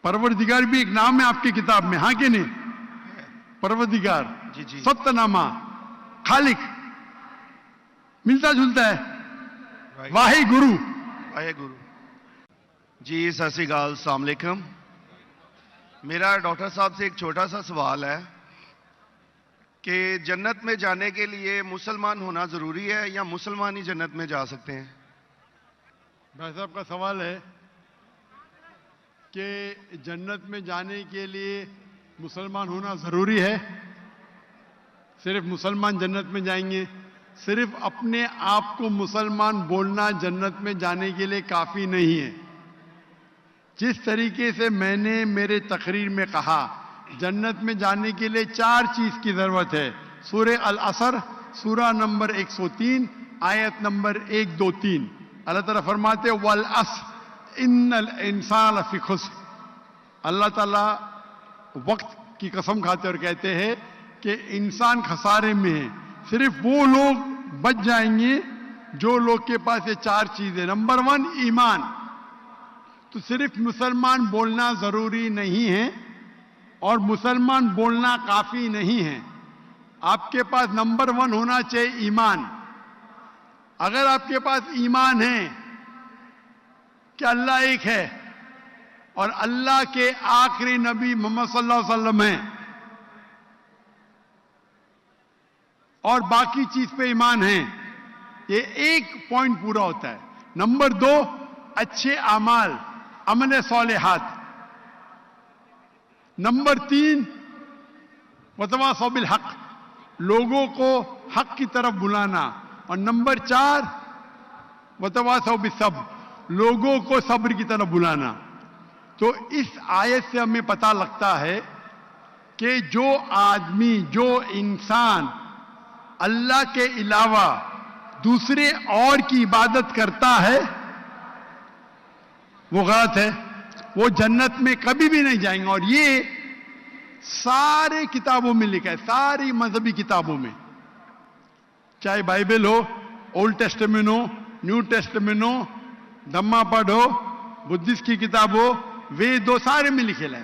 پروردگار بھی ایک نام ہے آپ کی کتاب میں، ہاں کہ نہیں؟ پروردگار، جی جی، ست نامہ، خالق، ملتا جلتا ہے، واہی گرو۔ واہے گرو جی۔ ست سری اکال، السلام علیکم۔ میرا ڈاکٹر صاحب سے ایک چھوٹا سا سوال ہے کہ جنت میں جانے کے لیے مسلمان ہونا ضروری ہے یا مسلمان ہی جنت میں جا سکتے ہیں؟ بھائی صاحب کا سوال ہے کہ جنت میں جانے کے لیے مسلمان ہونا ضروری ہے؟ صرف مسلمان جنت میں جائیں گے؟ صرف اپنے آپ کو مسلمان بولنا جنت میں جانے کے لیے کافی نہیں ہے۔ جس طریقے سے میں نے میرے تقریر میں کہا، جنت میں جانے کے لیے 4 چیز کی ضرورت ہے۔ سورہ العصر، سورہ نمبر 103، آیت نمبر 1، 2، 3۔ اللہ تعالیٰ فرماتے والعصر ان الانسان لفی خسر۔ اللہ تعالیٰ وقت کی قسم کھاتے اور کہتے ہیں کہ انسان خسارے میں ہے۔ صرف وہ لوگ بچ جائیں گے جو لوگ کے پاس یہ 4 چیزیں۔ نمبر 1 ایمان۔ تو صرف مسلمان بولنا ضروری نہیں ہے اور مسلمان بولنا کافی نہیں ہے۔ آپ کے پاس نمبر 1 ہونا چاہیے ایمان۔ اگر آپ کے پاس ایمان ہے کہ اللہ ایک ہے اور اللہ کے آخری نبی محمد صلی اللہ علیہ وسلم ہیں اور باقی چیز پہ ایمان ہے، یہ ایک پوائنٹ پورا ہوتا ہے۔ نمبر 2 اچھے اعمال، عمل صالحات۔ نمبر 3 وتواصوا بالحق، لوگوں کو حق کی طرف بلانا۔ اور نمبر 4 وتواصوا بالصبر، لوگوں کو صبر کی طرف بلانا۔ تو اس آیت سے ہمیں پتہ لگتا ہے کہ جو آدمی، جو انسان اللہ کے علاوہ دوسرے اور کی عبادت کرتا ہے وہ غلط ہے، وہ جنت میں کبھی بھی نہیں جائیں گے۔ اور یہ سارے کتابوں میں لکھا ہے، ساری مذہبی کتابوں میں، چاہے بائبل ہو، اولڈ ٹیسٹمنٹ ہو، نیو ٹیسٹمنٹ ہو، دھما پڑھ ہو، بدھسٹ کی کتاب ہو، وید ہو، سارے میں لکھے ہے۔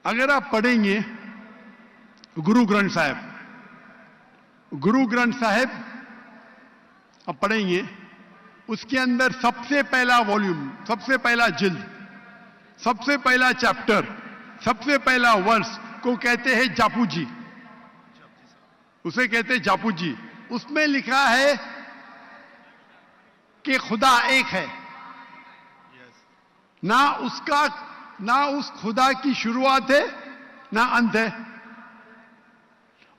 اگر آپ پڑھیں گے گرو گرنتھ صاحب، گرو گرنتھ صاحب آپ پڑھیں گے، اس کے اندر سب سے پہلا والیوم، سب سے پہلا جلد، سب سے پہلا چیپٹر، سب سے پہلا ورس کو کہتے ہیں جاپو جی، اسے کہتے ہیں جاپو جی۔ اس میں لکھا ہے کہ خدا ایک ہے، نہ اس خدا کی شروعات ہے نہ انت ہے۔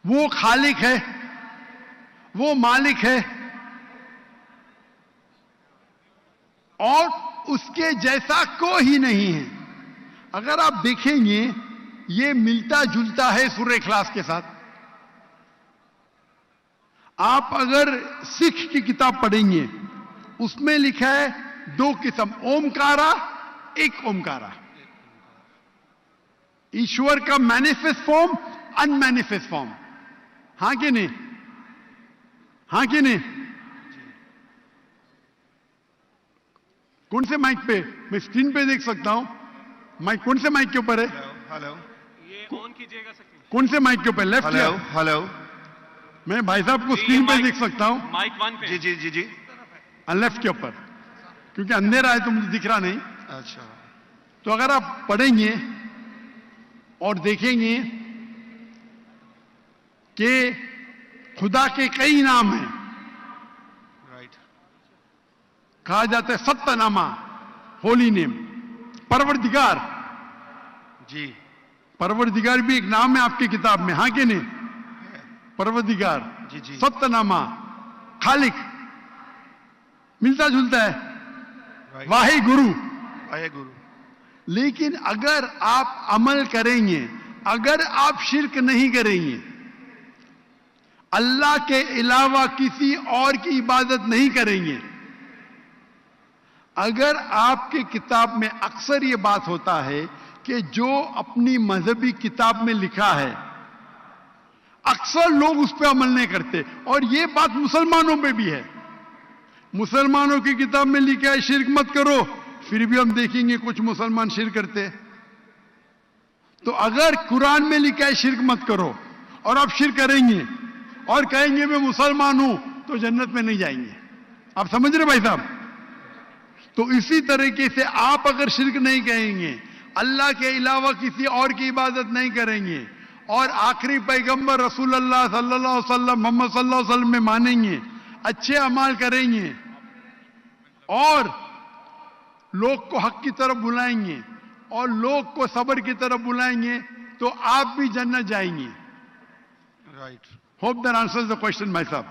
وہ خالق ہے، وہ مالک ہے، اور اس کے جیسا کوئی نہیں ہے۔ اگر آپ دیکھیں گے یہ ملتا جلتا ہے سورہ اخلاص کے ساتھ۔ آپ اگر سکھ کی کتاب پڑھیں گے اس میں لکھا ہے 2 قسم، اومکارا، ایک اومکارا، ایشور کا مینیفیسٹ فارم، ان مینیفیسٹ فارم، ہاں کہ نہیں؟ ہاں کہ نہیں؟ کون سے مائک پہ؟ میں اسکرین پہ دیکھ سکتا ہوں مائک، کون سے مائک کے اوپر ہے؟ ہلو، یہ آن کیجیے گا سکتے ہیں؟ کون سے مائک کے اوپر؟ لیفٹ یا؟ ہلو، میں بھائی صاحب کو اسکرین پہ دیکھ سکتا ہوں، مائک 1 پہ۔ جی جی جی جی، لیفٹ کے اوپر، کیونکہ اندھیرا ہے تو مجھے دکھ رہا نہیں۔ اچھا، تو اگر آپ پڑھیں گے اور دیکھیں گے کہ خدا کے کئی نام ہیں، رائٹ، کہا جاتا ہے ست نامہ، ہولی نیم، پروردگار۔ جی، پروردگار بھی ایک نام ہے آپ کی کتاب میں، ہاں کہ نہیں؟ پروردگار، جی جی، ست نامہ، خالق، ملتا جلتا ہے، رائٹ، واہی گرو۔ واہے گرو، لیکن اگر آپ عمل کریں گے، اگر آپ شرک نہیں کریں گے، اللہ کے علاوہ کسی اور کی عبادت نہیں کریں گے، اگر آپ کی کتاب میں اکثر یہ بات ہوتا ہے کہ جو اپنی مذہبی کتاب میں لکھا ہے اکثر لوگ اس پہ عمل نہیں کرتے، اور یہ بات مسلمانوں پہ بھی ہے۔ مسلمانوں کی کتاب میں لکھا ہے شرک مت کرو، پھر بھی ہم دیکھیں گے کچھ مسلمان شرک کرتے. تو اگر قرآن میں لکھا ہے شرک مت کرو اور آپ شرک کریں گے اور کہیں گے میں مسلمان ہوں تو جنت میں نہیں جائیں گے. آپ سمجھ رہے بھائی صاحب؟ تو اسی طریقے سے آپ اگر شرک نہیں کہیں گے, اللہ کے علاوہ کسی اور کی عبادت نہیں کریں گے اور آخری پیغمبر رسول اللہ صلی اللہ علیہ وسلم محمد صلی اللہ علیہ وسلم میں مانیں گے, اچھے اعمال کریں گے اور لوگ کو حق کی طرف بلائیں گے اور لوگ کو صبر کی طرف بلائیں گے تو آپ بھی جنت جائیں گے. Right. Hope that answers the question, my sir.